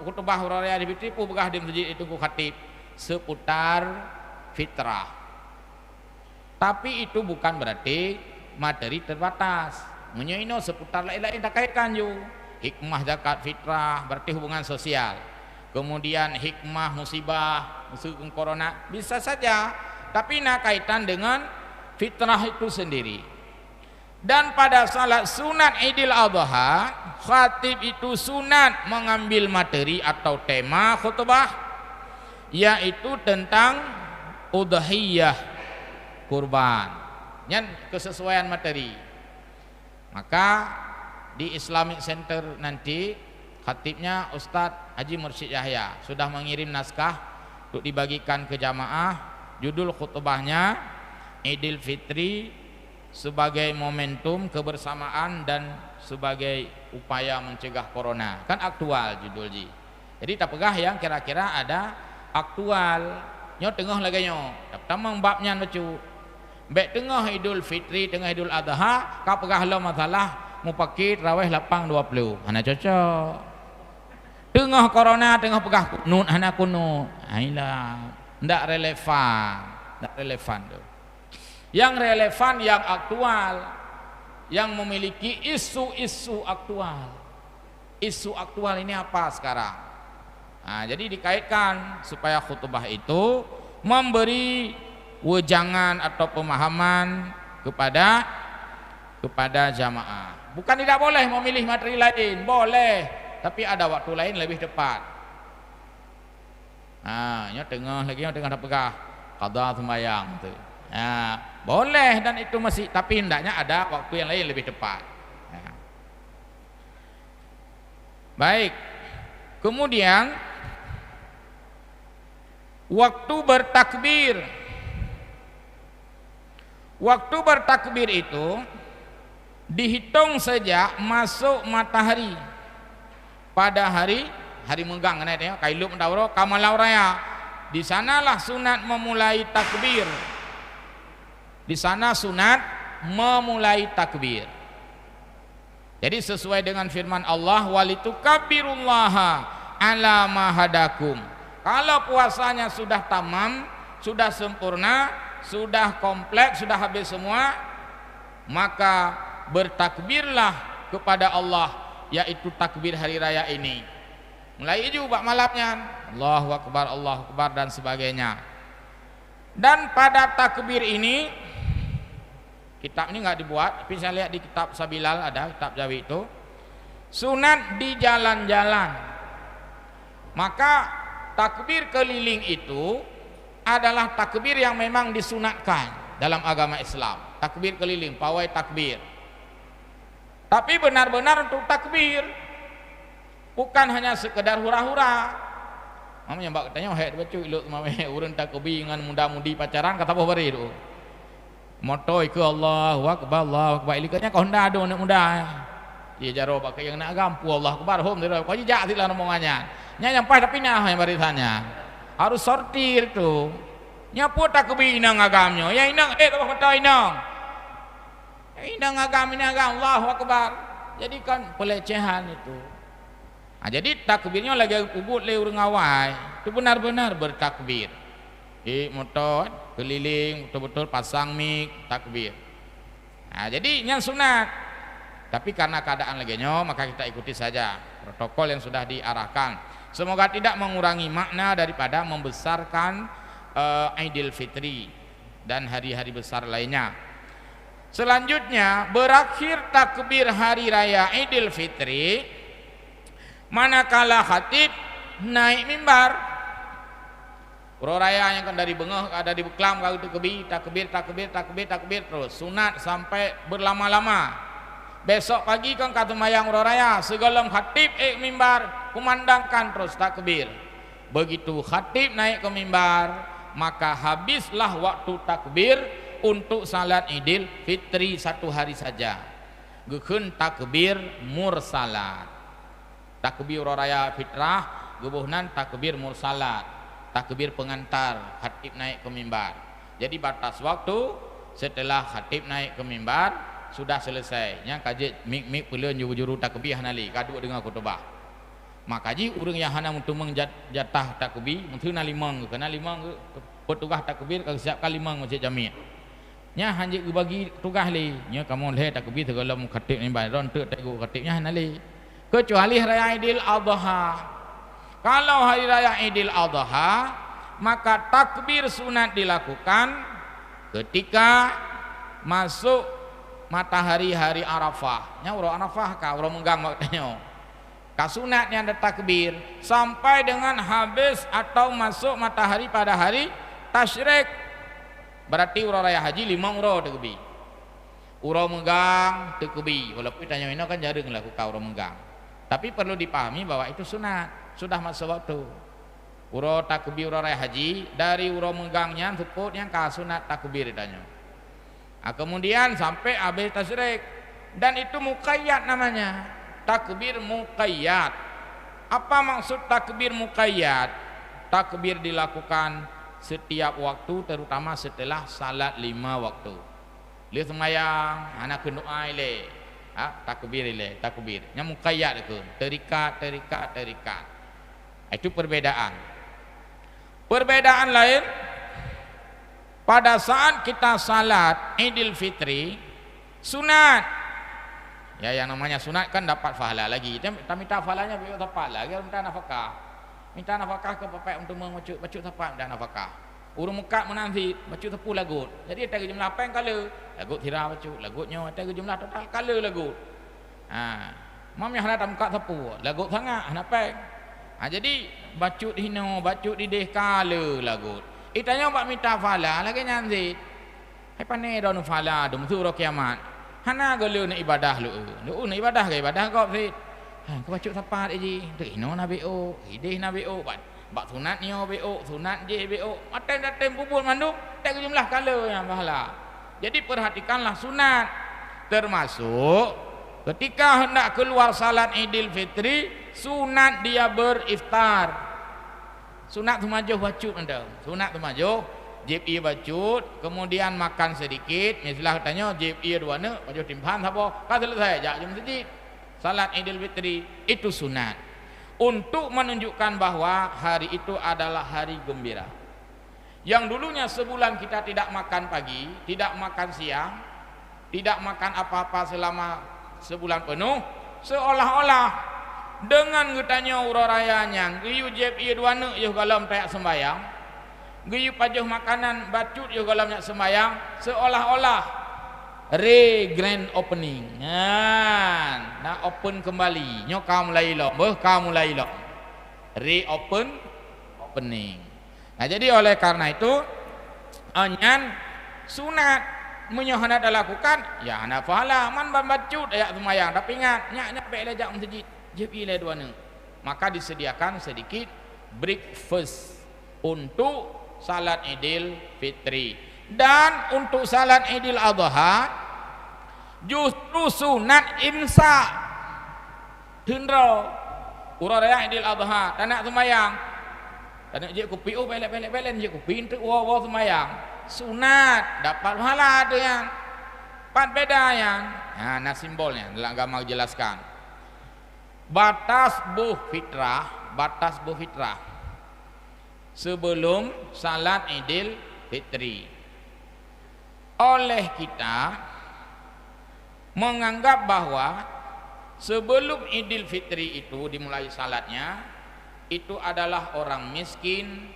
khutbah raya Idul Fitri pu begah di masjid itu ku khatib seputar fitrah. Tapi itu bukan berarti materi terbatas. Menyoino seputar lain-lain tak kaitkan ju. Hikmah zakat fitrah berarti hubungan sosial. Kemudian hikmah musibah, musuh corona bisa saja. Tapi nak kaitan dengan fitrah itu sendiri. Dan pada salat sunat Idul Adha, khatib itu sunat mengambil materi atau tema khutbah yaitu tentang udhiyah, kurban. Yang kesesuaian materi. Maka di Islamic Center nanti khatibnya Ustadz Haji Mursyid Yahya sudah mengirim naskah untuk dibagikan ke jamaah. Judul khutbahnya Idul Fitri sebagai momentum kebersamaan dan sebagai upaya mencegah corona. Kan aktual judul ji. Jadi tak pegah yang kira-kira ada aktual. Nyo tengah lagi nyo. Tamang babnya lucu. Baik tengah Idul Fitri, tengah Idul Adha, kau pegah lo masalah mau pakai raweh 8.20. Mana cocok. Tengah corona, tengah pegah kunut, hana kunut. Ailah, ndak relevan. Ndak relevan tu. Yang relevan yang aktual, yang memiliki isu-isu aktual. Isu aktual ini apa sekarang? Nah, jadi dikaitkan supaya khutbah itu memberi wejangan atau pemahaman kepada jamaah. Bukan tidak boleh memilih materi lain, boleh, tapi ada waktu lain lebih tepat. Nah, nya tengah lagi, nya tengah pegah qada sembahyang tu. Nah, boleh dan itu masih, tapi hendaknya ada waktu yang lain lebih tepat. Nah. Baik. Kemudian waktu bertakbir. Waktu bertakbir itu dihitung sejak masuk matahari pada hari megang kan ya, kailu mendawro kamalau raya. Di sanalah sunat memulai takbir. Di sana sunat memulai takbir. Jadi sesuai dengan firman Allah, walitukabbirullaha ala ma hadakum. Kalau puasanya sudah tamam, sudah sempurna, sudah kompleks, sudah habis semua, maka bertakbirlah kepada Allah, yaitu takbir hari raya ini. Mulai juga malamnya Allahu Akbar dan sebagainya. Dan pada takbir ini, kitab ini nggak dibuat, tapi saya lihat di kitab Sabilal ada, kitab Jawi itu sunat di jalan-jalan. Maka takbir keliling itu adalah takbir yang memang disunatkan dalam agama Islam. Takbir keliling, pawai takbir. Tapi benar-benar untuk takbir, bukan hanya sekedar hura-hura. Mamanya mbak katanya, "Hei, baca iluk mamanya urun takbir dengan muda-mudi pacaran kata apa bari itu?" Moto ke Allahu Akbar, Allahu Akbar. Ilikanya kau hendak ada anak muda. Dia jaro pakai yang nak gampu Allahu Akbar hom dia. Kau jejak silah rombongannya. Nya nyampai tapi nah yang barisannya. Harus sortir tu. Nya pu takbir inang agamnya. Ya inang tak kata inang. Inang agam Allahu Akbar. Jadi kan pelecehan itu. Nah, jadi takbirnya lagi ubud le urang awai. Itu benar-benar bertakbir. Motor keliling betul-betul pasang mik takbir. Nah, jadi yang sunat Tapi karena keadaan lagi maka kita ikuti saja protokol yang sudah diarahkan. Semoga tidak mengurangi makna daripada membesarkan Idul Fitri dan hari-hari besar lainnya. Selanjutnya berakhir takbir hari raya Idul Fitri manakala khatib naik mimbar. Uro raya yang kan dari bengah ada di Beklam kau itu takbir terus sunat sampai berlama-lama. Besok pagi kan kata mayang uro raya segala khatib mimbar kumandangkan terus takbir. Begitu khatib naik ke mimbar maka habislah waktu takbir untuk salat Idul Fitri satu hari saja. Gekeun takbir mursalat. Takbir uro raya fitrah gebuhnan takbir mursalat. Takbir pengantar khatib naik ke mimbar. Jadi batas waktu setelah khatib naik ke mimbar sudah selesai. Nya kaji mik peleun juru takbir hanali kadu dengan khutbah. Makaji urang yang hana untuk menjatah takbir mun teu limang kena limang petugas takbir kau siapkan limang masjid jami'. Nya hanji bagi tugas li nya kamu le takbir segala khatib mimbar ron teu tegu khatibnya hanali. Kecuali raya Idul Adha. Kalau hari raya Idul Adha maka takbir sunat dilakukan ketika masuk matahari hari Arafah. Nya uro Arafah ka uro menggang waktunya. Ka sunatnya ada takbir sampai dengan habis atau masuk matahari pada hari tasyrik. Berarti uro raya haji 5 uro takbir. Uro menggang takbir. Walaupun tanya ini kan jarang lakukan uro menggang. Tapi perlu dipahami bahwa itu sunat, sudah masuk waktu. Uro takbir uro raya haji dari uro menggangnya teput yang ka sunat takbir ditanya. Kemudian sampai habis tasyrik dan itu muqayyad namanya takbir muqayyad. Apa maksud takbir muqayyad? Takbir dilakukan setiap waktu terutama setelah salat 5 waktu. Lihat sembahyang anak doa ile takbir ile takbir nya muqayyad itu terikat. Itu perbedaan lain. Pada saat kita salat Idul Fitri sunat. Ya yang namanya sunat kan dapat pahala lagi. Kita minta pahalanya biar tepat lagi minta nafkah. Minta nafkah ke bapak untuk mengucuk tepat dan nafkah. Urung Mekah menanti bacu tepu lagut. Jadi ada jumlah apa yang kala lagut tira bacu lagutnya ada jumlah total kala lagut. Mami hana tak muka tepu lagut sangat hana peng. Jadi bacu hino bacu di deh kala lagut. Itanya bak minta fala lagi nyanzi. Hai pane don fala dum suro kiamat. Hana gelu na ibadah lu. Lu na ibadah ke ibadah kau fit. Kau baca tepat aje. Tu ino na BO, ideh na BO bak sunat nyo BO, sunat je BO. Atem bubul manduk tak jumlah kala yang pahala. Jadi perhatikanlah sunat termasuk ketika hendak keluar salat Idul Fitri sunat dia beriftar. Sunat tu majuh bacut anda. Sunat tu majuh JPI bacut, kemudian makan sedikit. Misalnya tanya JPI dua ne, bajuh timpan apa? Kan selesai jak jam masjid. Salat Idul Fitri itu sunat. Untuk menunjukkan bahwa hari itu adalah hari gembira. Yang dulunya sebulan kita tidak makan pagi, tidak makan siang, tidak makan apa-apa selama sebulan penuh, seolah-olah dengan getanya ura rayanya giyu jeb ieu dua ne ieu galam tayak sembayang giyu pajuh makanan bacut ieu galam nyak sembayang seolah-olah grand opening nah open kembali nyo kamu mulai lo opening. Nah jadi oleh karena itu anyan sunat menyohana lakukan ya hana pahala man bacut ayak sembayang tapi ingat nyak belajak masjid JPI dua ne. Maka disediakan sedikit breakfast untuk salat Idul Fitri. Dan untuk salat Idul Adha justru sunat imsak. Hendro ura raya Idul Adha tanak sembayang. Tanak je kopi belek je kopi untuk wa sembayang. Sunat dapat pahala tu yang. Pat beda yang. Nah simbolnya dalam agama jelaskan. Batas buh fitrah sebelum salat Idul Fitri oleh kita menganggap bahwa sebelum Idul Fitri itu dimulai salatnya, itu adalah orang miskin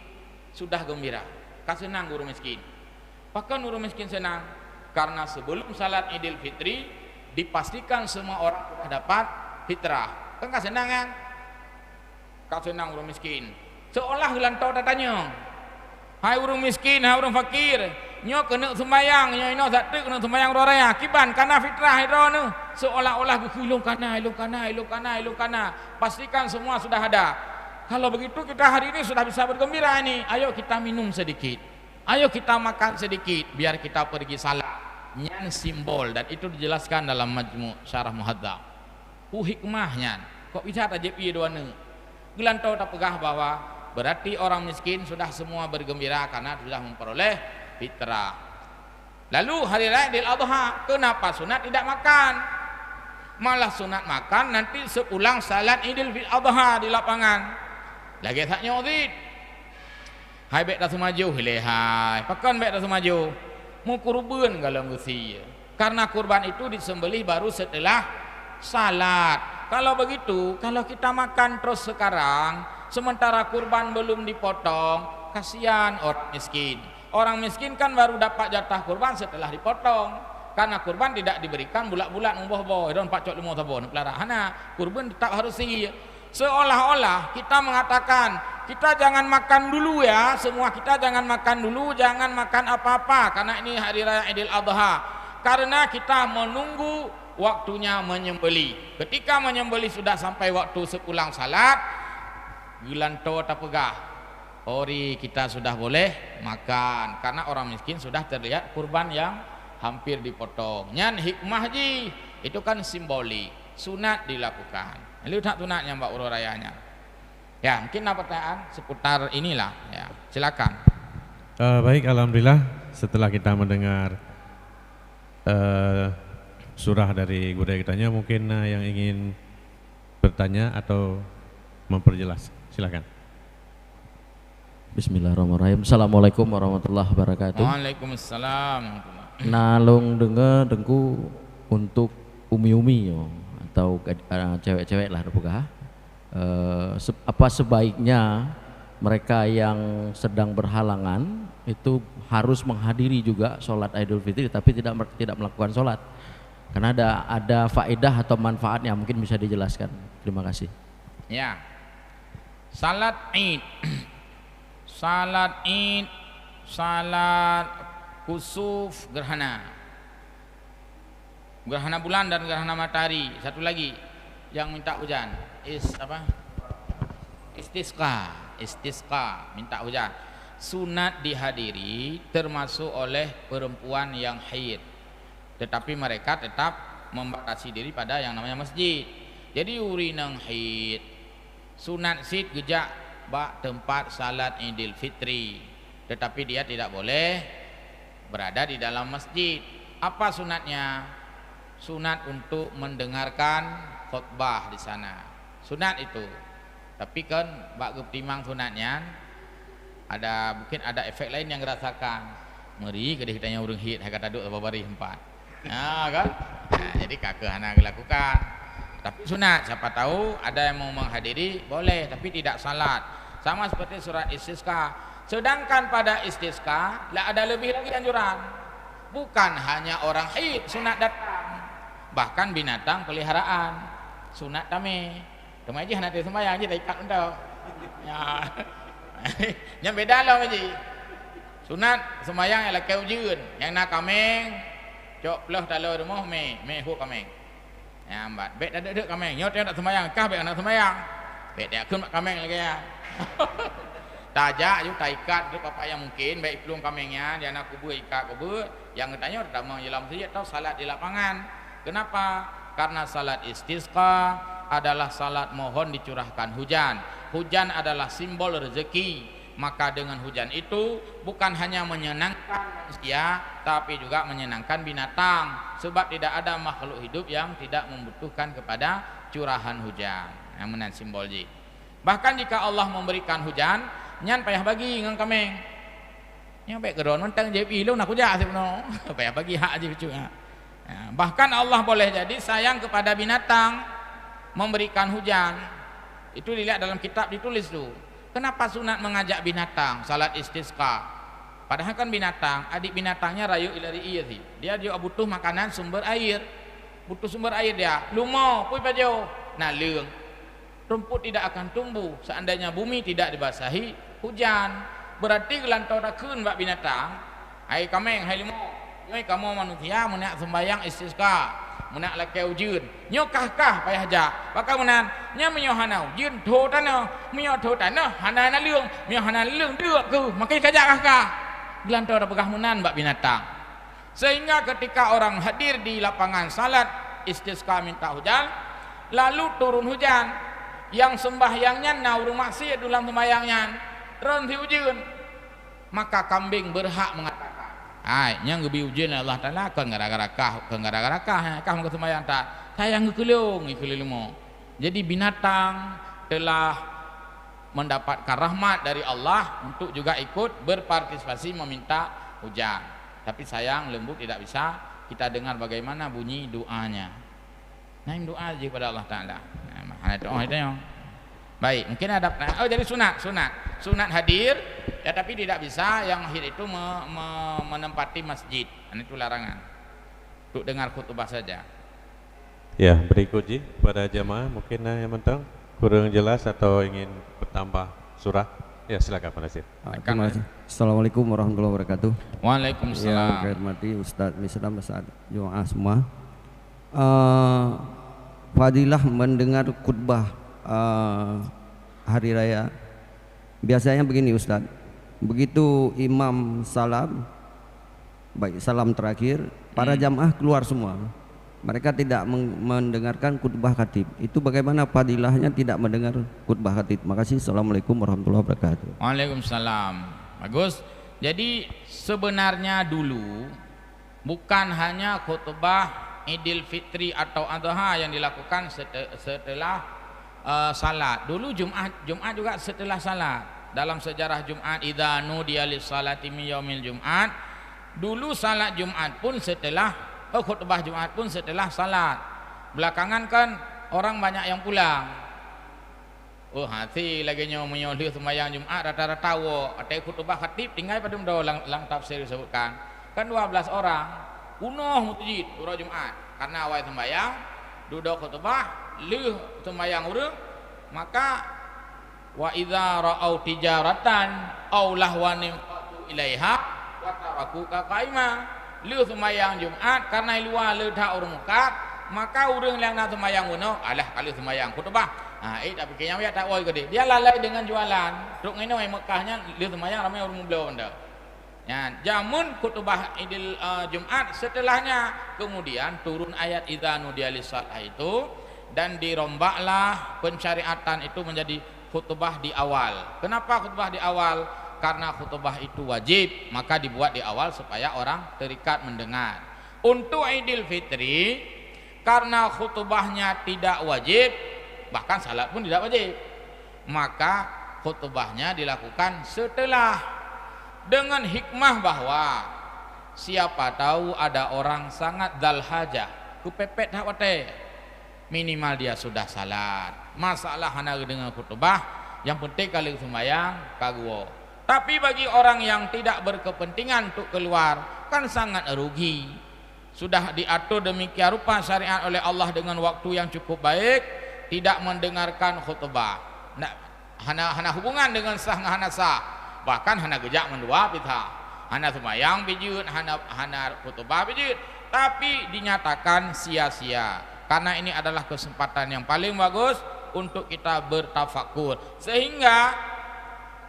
sudah gembira. Senang guru miskin. Bahkan guru miskin senang karena sebelum salat Idul Fitri dipastikan semua orang sudah dapat fitrah. Kan senang kan? Senang guru miskin. Seolah gelantau datanya. Hai orang miskin, hai orang fakir, nyo kena sembayang, nyo ino satu kena sembayang roraya, kiban kana fitrah itu nu. Seolah-olah ilung kana. Pastikan semua sudah ada. Kalau begitu kita hari ini sudah bisa bergembira ini. Ayo kita minum sedikit. Ayo kita makan sedikit biar kita pergi salat. Nyan simbol dan itu dijelaskan dalam Majmu' Syarah Muhadzab. Hikmahnya. Kok bisa tajib ieu dua nu? Gelantau tak pegah bahwa berarti orang miskin sudah semua bergembira karena sudah memperoleh fitrah. Lalu hari raya Idul Adha, kenapa sunat tidak makan? Malah sunat makan nanti sepulang salat Idul Adha di lapangan. Lagi tak nyodit. Hai bek dah semaju hilehai. Pakan bek dah semaju. Mau kurban kalau ngusi. Karena kurban itu disembelih baru setelah salat. Kalau begitu, kalau kita makan terus sekarang, sementara kurban belum dipotong, kasihan orang miskin. Orang miskin kan baru dapat jatah kurban setelah dipotong. Karena kurban tidak diberikan bulat-bulat memboh-boh. Don 4.5 tahun pelarahana. Kurban tetap harus sih. Seolah-olah kita mengatakan, kita jangan makan dulu ya. Semua kita jangan makan dulu, jangan makan apa-apa karena ini hari raya Idul Adha. Karena kita menunggu waktunya menyembeli. Ketika menyembeli sudah sampai waktu sepulang salat, gelanto tak pegah. Ori kita sudah boleh makan karena orang miskin sudah terlihat kurban yang hampir dipotong. Nyan hikmah ji, itu kan simbolik, sunat dilakukan. Lalu tak sunatnya mbak uro rayanya. Ya mungkin ada pertanyaan seputar inilah. Ya silakan. Baik, alhamdulillah setelah kita mendengar surah dari guru kitanya, mungkin yang ingin bertanya atau memperjelas, silakan. Bismillahirrahmanirrahim. Assalamualaikum warahmatullahi wabarakatuh. Waalaikumsalam. Nalung dengar dengku untuk umi-umi yo atau cewek-cewek lah pegah. Apa sebaiknya mereka yang sedang berhalangan itu harus menghadiri juga sholat Idul Fitri tapi tidak melakukan sholat? Karena ada faedah atau manfaatnya, mungkin bisa dijelaskan. Terima kasih. Ya, salat Id, salat Id, salat kusuf gerhana, gerhana bulan dan gerhana matahari. Satu lagi yang minta hujan, istisqa, minta hujan. Sunat dihadiri termasuk oleh perempuan yang haid. Tetapi mereka tetap membatasi diri pada yang namanya masjid. Jadi uri nang haid sunat sid gejak bak tempat salat Idul Fitri, tetapi dia tidak boleh berada di dalam masjid. Apa sunatnya? Sunat untuk mendengarkan khutbah di sana. Sunat itu. Tapi kan bak timang sunatnya mungkin ada efek lain yang dirasakan. Meri kedih kitanya urang haid kata duk babari 4. Nah, kan? Nah, jadi kakek anak lakukan. Tapi sunat, siapa tahu ada yang mau menghadiri boleh, tapi tidak salat. Sama seperti surat istisqa. Sedangkan pada istisqa lah ada lebih lagi anjuran. Bukan hanya orang haid sunat datang, bahkan binatang peliharaan sunat kami. Kemai aja nanti sembahyang aja tak ikat untuk. Ya, yang beda loh aja. Sunat sembahyang ialah kau jun, yang nak kameng. Cok pelah dalam rumah me hu kameng. Ya ambat, bek dak dek kameng. Nyot tak sembayang, kah bek nak sembayang. Bek dak kun kameng lagi ya. Tajak ju taikat ke apa yang mungkin baik pelung kamengnya dia nak kubur ikat kubur. Yang katanya dah mau jelam saja atau salat di lapangan. Kenapa? Karena salat istisqa adalah salat mohon dicurahkan hujan. Hujan adalah simbol rezeki. Maka dengan hujan itu bukan hanya menyenangkan manusia tapi juga menyenangkan binatang, sebab tidak ada makhluk hidup yang tidak membutuhkan kepada curahan hujan. Yang simbol ji. Bahkan jika Allah memberikan hujan, nyan payah bagi ngang kameng. Yang baik geron mentang JP lu nak hujan sih no. Payah bagi hak aja cuy. Ya, bahkan Allah boleh jadi sayang kepada binatang, memberikan hujan. Itu dilihat dalam kitab ditulis tuh. Kenapa sunat mengajak binatang salat istisqa? Padahal kan binatang, adik binatangnya rayu ilari iya sih. Dia juga butuh makanan sumber air. Butuh sumber air dia. Lumau, pui pajo. Nah, leung. Rumput tidak akan tumbuh seandainya bumi tidak dibasahi hujan. Berarti gelantau dakun bak binatang. Hai kameng, hai limau. Yoi kamu manusia menak sembayang istisqa, menak lakai ujun. Nyo kah payah ja. Baka menan nya menyo hanau, jun tho tanah, menyo tho tanah, hana leung, menyo hana leung deuk ke, makai kajak kah. Gelantau da pegah menan bak binatang. Sehingga ketika orang hadir di lapangan salat istisqa minta hujan, lalu turun hujan, yang sembahyangnya naur maksiat dalam sembahyangnya, ron ujun, maka kambing berhak mengatakan, ai nya gebi ujian Allah Taala kan gara-gara kah ke sembahyang tak sayang gekelung ikelilmu. Jadi binatang telah mendapatkan rahmat dari Allah untuk juga ikut berpartisipasi meminta hujan. Tapi sayang lembu tidak bisa kita dengar bagaimana bunyi doanya. Nah, doa aja kepada Allah Taala. Nah, doa itu ya. Baik, mungkin ada jadi sunat hadir ya, tapi tidak bisa yang hadir itu menempati masjid. Itu larangan. Untuk dengar khutbah saja. Ya, berikut Ji pada jamaah mungkin yang mentang kurang jelas atau ingin bertambah surah. Ya, silakan Pak Nasir. Terima kasih. Assalamualaikum warahmatullahi wabarakatuh. Waalaikumsalam. Ya, hormati Ustaz Misdam Saat Jemaah semua. Fadilah mendengar khutbah hari raya. Biasanya begini Ustaz, begitu imam salam, baik salam terakhir, para jamaah keluar semua. Mereka tidak mendengarkan khutbah khatib. Itu bagaimana fadilahnya tidak mendengar khutbah khatib? Makasih. Assalamualaikum warahmatullahi wabarakatuh. Waalaikumsalam. Bagus. Jadi sebenarnya dulu bukan hanya khutbah Idul Fitri atau Adha yang dilakukan setelah salat. Dulu Jumat juga setelah salat. Dalam sejarah Jumat, idza nudiya lis-salati min yaumil Jumat, dulu salat Jumat pun setelah khutbah Jumat pun setelah salat. Belakangan kan orang banyak yang pulang. Oh, hati lagi nyonya sembahyang Jumat rata-rata ada khutbah khatib tinggal pada lang tafsir disebutkan. Kan 12 orang unoh masjid urang Jumat karena awal sembahyang duduk khutbah leuh sembahyang urang, maka wa idza ra'au tijaratan aw lahwan fatu ilaiha wa tarakuka qaima. Leuh sembahyang Jumat karena luar leuh tak urang mukat, maka urang yang nak sembahyang unoh alah kali sembahyang khutbah. Tapi kayaknya tak oi gede. Dia lalai dengan jualan. Truk ngene Mekahnya leuh sembahyang ramai urang belum ndak. Ya, jamun khutbah Idul Jumat setelahnya kemudian turun ayat idza nudiya lis-shalah itu dan dirombaklah pensyariatan itu menjadi khutbah di awal. Kenapa khutbah di awal? Karena khutbah itu wajib, maka dibuat di awal supaya orang terikat mendengar. Untuk Idul Fitri karena khutbahnya tidak wajib, bahkan salat pun tidak wajib, maka khutbahnya dilakukan setelah, dengan hikmah bahwa siapa tahu ada orang sangat dzal hajah kupepet hak wate, minimal dia sudah salat. Masalah hana dengan khutbah, yang penting kali sembahyang kaguo. Tapi bagi orang yang tidak berkepentingan untuk keluar kan sangat rugi. Sudah diatur demikian rupa syariat oleh Allah dengan waktu yang cukup baik, tidak mendengarkan khutbah. Nah, hana hubungan dengan sah hana sah. Bahkan hana gejak mendua pita. Hana sembahyang bijut, hana khutbah bijut, tapi dinyatakan sia-sia. Karena ini adalah kesempatan yang paling bagus untuk kita bertafakur, sehingga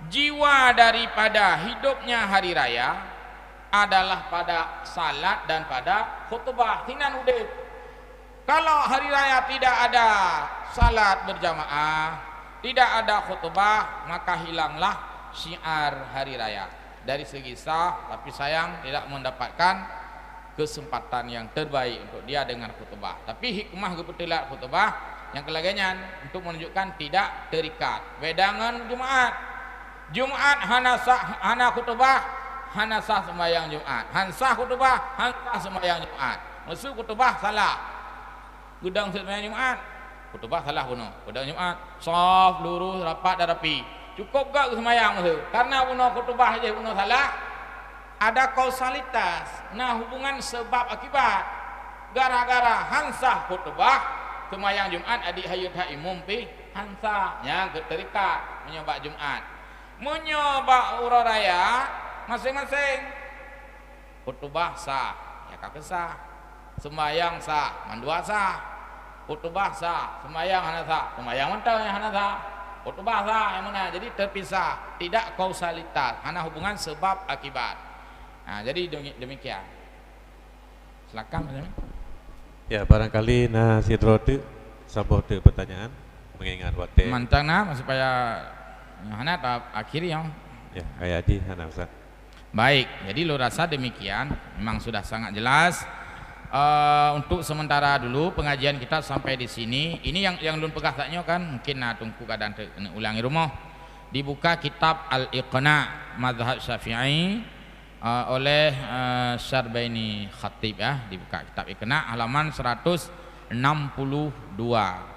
jiwa daripada hidupnya hari raya adalah pada salat dan pada khutbah. Hinan udip. Kalau hari raya tidak ada salat berjamaah, tidak ada khutbah, maka hilanglah syiar hari raya. Dari segi sah, tapi sayang tidak mendapatkan kesempatan yang terbaik untuk dia dengan khutbah. Tapi hikmah kebetulan khutbah yang kelaganyan untuk menunjukkan tidak terikat. Wedangan Jumat hana khutbah, hana sah sembahyang Jumat. Han sah khutbah, han sah sembahyang Jumat. Masuk khutbah salah. Gudang sembahyang Jumat, khutbah salah bunuh. Gudang Jumat, soft, lurus, rapat dan rapi. Cukup gak sembahyang tu? Karena bunuh khutbah aja bunuh salah. Ada kausalitas. Nah, hubungan sebab akibat. Gara-gara hansah khutbah sembahyang Jumat adik hayat haimum pi hansah yang terikat menyobak Jumat. Menyobak urah raya masing-masing. Khutbah sah, ya kakek sah. Sembahyang sah, mandua sah. Khutbah sah, sembahyang hana sah. Sembahyang mentah yang hana sah. Khutbah sah yang mana? Jadi terpisah, tidak kausalitas, hanya hubungan sebab akibat. Nah, jadi demikian. Silakan. Ya, barangkali nah sidro tu sabuh tu pertanyaan mengingat wate. Mantangna supaya hana akhiri yang. Ya, kayak di hana Ustaz. Baik, jadi lo rasa demikian, memang sudah sangat jelas. Untuk sementara dulu pengajian kita sampai di sini. Ini yang lun pegah taknya kan, mungkin tunggu kadang ulangi rumah. Dibuka kitab Al-Iqna Mazhab Syafi'i oleh Syarbaini Khatib ya. Dibuka kitab Iqna halaman 162.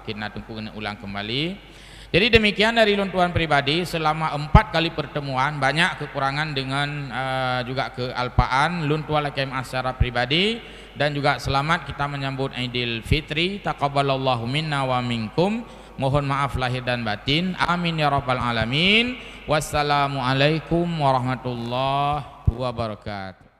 Kita tunggu ulang kembali. Jadi demikian dari luntuan pribadi selama 4 kali pertemuan, banyak kekurangan dengan juga kealpaan luntuan lakem secara pribadi, dan juga selamat kita menyambut Idul Fitri. Taqabbalallahu minna wa minkum. Mohon maaf lahir dan batin. Amin ya rabbal alamin. Wassalamualaikum warahmatullahi wabarakatuh.